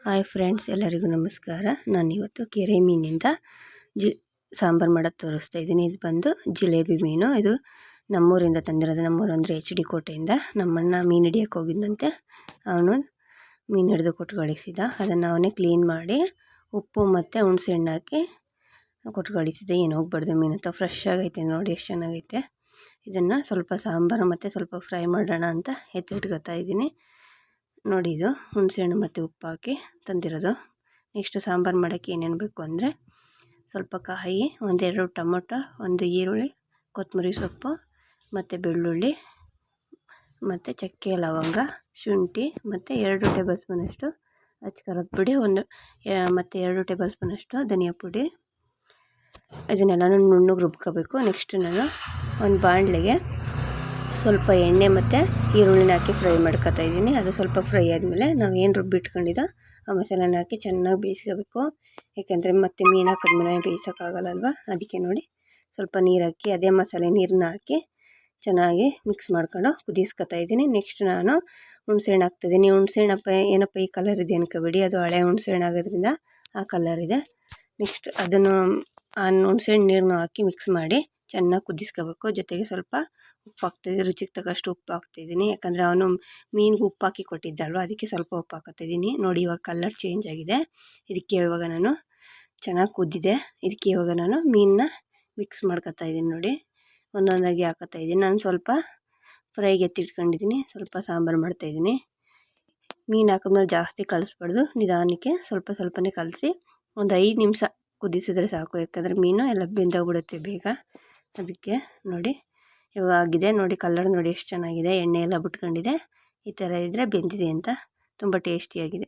Hi friends, ಎಲ್ಲರಿಗೂ ನಮಸ್ಕಾರ. ನಾನಿವತ್ತು ಕೆರೆ ಮೀನಿಂದ ಸಾಂಬಾರು ಮಾಡೋದು ತೋರಿಸ್ತಾ ಇದ್ದೀನಿ. ಇದು ಬಂದು ಜಿಲೇಬಿ ಮೀನು. ಇದು ನಮ್ಮೂರಿಂದ ತಂದಿರೋದು. ನಮ್ಮೂರು ಅಂದರೆ HD ಕೋಟೆಯಿಂದ. ನಮ್ಮಣ್ಣ ಮೀನು ಹಿಡಿಯೋಕ್ಕೆ ಹೋಗಿದ್ದಂತೆ. ಅವನು ಮೀನು ಹಿಡಿದು ಕೊಟ್ಟು ಕಳಿಸಿದ. ಅದನ್ನು ಅವನೇ ಕ್ಲೀನ್ ಮಾಡಿ ಉಪ್ಪು ಮತ್ತು ಹುಣಸೆ ಹಣ್ಣು ಹಾಕಿ ಕೊಟ್ಟು ಕಳಿಸಿದೆ. ಏನು ಹೋಗ್ಬಾರ್ದು ಮೀನು ಅಂತ. ಫ್ರೆಶ್ ಆಗೈತೆ ನೋಡಿ, ಎಷ್ಟು ಚೆನ್ನಾಗೈತೆ. ಇದನ್ನು ಸ್ವಲ್ಪ ಸಾಂಬಾರು ಮತ್ತು ಸ್ವಲ್ಪ ಫ್ರೈ ಮಾಡೋಣ ಅಂತ ಎತ್ತಿಟ್ಕೊತಾ ಇದ್ದೀನಿ. ನೋಡಿ, ಇದು ಹುಣಸೆಹಣ್ಣು ಮತ್ತು ಉಪ್ಪು ಹಾಕಿ ತಂದಿರೋದು. ನೆಕ್ಸ್ಟ್ ಸಾಂಬಾರು ಮಾಡೋಕ್ಕೆ ಏನೇನು ಬೇಕು ಅಂದರೆ ಸ್ವಲ್ಪ ಕಾಯಿ, ಒಂದೆರಡು ಟೊಮೊಟೊ, ಒಂದು ಈರುಳ್ಳಿ, ಕೊತ್ತಂಬರಿ ಸೊಪ್ಪು ಮತ್ತು ಬೆಳ್ಳುಳ್ಳಿ ಮತ್ತು ಚಕ್ಕೆ, ಲವಂಗ, ಶುಂಠಿ ಮತ್ತು 2 ಟೇಬಲ್ ಸ್ಪೂನಷ್ಟು ಅಚ್ಚ ಪುಡಿ, ಮತ್ತು 2 ಟೇಬಲ್ ಸ್ಪೂನಷ್ಟು ಧನಿಯಾ ಪುಡಿ. ಇದನ್ನೆಲ್ಲನೂ ನುಣ್ಣಗೆ ರುಬ್ಕೋಬೇಕು. ನೆಕ್ಸ್ಟ್ ನಾನು ಒಂದು ಬಾಣಲೆಗೆ ಸ್ವಲ್ಪ ಎಣ್ಣೆ ಮತ್ತು ಈರುಳ್ಳಿನ ಹಾಕಿ ಫ್ರೈ ಮಾಡ್ಕೊತಾ ಇದ್ದೀನಿ. ಅದು ಸ್ವಲ್ಪ ಫ್ರೈ ಆದಮೇಲೆ ನಾವು ಏನು ರುಬ್ಬಿಟ್ಕೊಂಡಿದ್ದೋ ಆ ಮಸಾಲೆನ ಹಾಕಿ ಚೆನ್ನಾಗಿ ಬೇಯಿಸ್ಕೋಬೇಕು. ಏಕೆಂದರೆ ಮತ್ತೆ ಮೀನು ಹಾಕಿದ್ಮೇಲೆ ಬೇಯಿಸೋಕ್ಕಾಗಲ್ಲಲ್ವ. ಅದಕ್ಕೆ ನೋಡಿ, ಸ್ವಲ್ಪ ನೀರು ಹಾಕಿ ಅದೇ ಮಸಾಲೆ ನೀರನ್ನ ಹಾಕಿ ಚೆನ್ನಾಗಿ ಮಿಕ್ಸ್ ಮಾಡ್ಕೊಂಡು ಕುದಿಸ್ಕೊತಾ ಇದ್ದೀನಿ. ನೆಕ್ಸ್ಟ್ ನಾನು ಹುಣಸೆಹಣ್ಣು ಹಾಕ್ತಿದ್ದೀನಿ. ಹುಣಸೆಹಣ್ಣಪ್ಪ ಏನಪ್ಪ ಈ ಕಲರ್ ಇದೆ ಅನ್ಕೋಬೇಡಿ, ಅದು ಹಳೆ ಹುಣಸೆಹಣ್ಣು ಆಗೋದ್ರಿಂದ ಆ ಕಲರ್ ಇದೆ. ನೆಕ್ಸ್ಟ್ ಅದನ್ನು ಆ ಹುಣಸೆಹಣ್ಣು ನೀರನ್ನು ಹಾಕಿ ಮಿಕ್ಸ್ ಮಾಡಿ ಚೆನ್ನಾಗಿ ಕುದಿಸ್ಕೋಬೇಕು. ಜೊತೆಗೆ ಸ್ವಲ್ಪ ಉಪ್ಪು ಹಾಕ್ತಿದ್ದೀನಿ, ರುಚಿಗೆ ತಕ್ಕಷ್ಟು ಉಪ್ಪು ಹಾಕ್ತಿದ್ದೀನಿ. ಯಾಕಂದರೆ ಅವನು ಮೀನಿಗೆ ಉಪ್ಪು ಹಾಕಿ ಕೊಟ್ಟಿದ್ದಲ್ವ, ಅದಕ್ಕೆ ಸ್ವಲ್ಪ ಉಪ್ಪು ಹಾಕೋತಿದ್ದೀನಿ. ನೋಡಿ, ಇವಾಗ ಕಲರ್ ಚೇಂಜ್ ಆಗಿದೆ. ಇದಕ್ಕೆ ಇವಾಗ ನಾನು ಚೆನ್ನಾಗಿ ಕುದ್ದಿದೆ. ಇದಕ್ಕೆ ಇವಾಗ ನಾನು ಮೀನನ್ನ ಮಿಕ್ಸ್ ಮಾಡ್ಕೊತಾ ಇದ್ದೀನಿ. ನೋಡಿ, ಒಂದೊಂದಾಗಿ ಹಾಕೋತಾ ಇದ್ದೀನಿ. ನಾನು ಸ್ವಲ್ಪ ಫ್ರೈಗೆ ಎತ್ತಿಟ್ಕೊಂಡಿದ್ದೀನಿ, ಸ್ವಲ್ಪ ಸಾಂಬಾರು ಮಾಡ್ತಾಯಿದ್ದೀನಿ. ಮೀನು ಹಾಕಿದ್ಮೇಲೆ ಜಾಸ್ತಿ ಕಲಿಸ್ಬಾರ್ದು, ನಿಧಾನಕ್ಕೆ ಸ್ವಲ್ಪ ಸ್ವಲ್ಪನೇ ಕಲಸಿ ಒಂದು 5 ನಿಮಿಷ ಕುದಿಸಿದ್ರೆ ಸಾಕು. ಯಾಕಂದರೆ ಮೀನು ಎಲ್ಲ ಬೆಂದೋಗ್ಬಿಡುತ್ತೆ ಬೇಗ. ಅದಕ್ಕೆ ನೋಡಿ, ಇವಾಗ ಆಗಿದೆ. ನೋಡಿ, ಕಲರ್ ನೋಡಿ ಎಷ್ಟು ಚೆನ್ನಾಗಿದೆ. ಎಣ್ಣೆ ಎಲ್ಲ ಬಿಟ್ಕೊಂಡಿದೆ. ಈ ಥರ ಇದ್ದರೆ ಬೆಂದಿದೆ ಅಂತ. ತುಂಬ ಟೇಸ್ಟಿಯಾಗಿದೆ.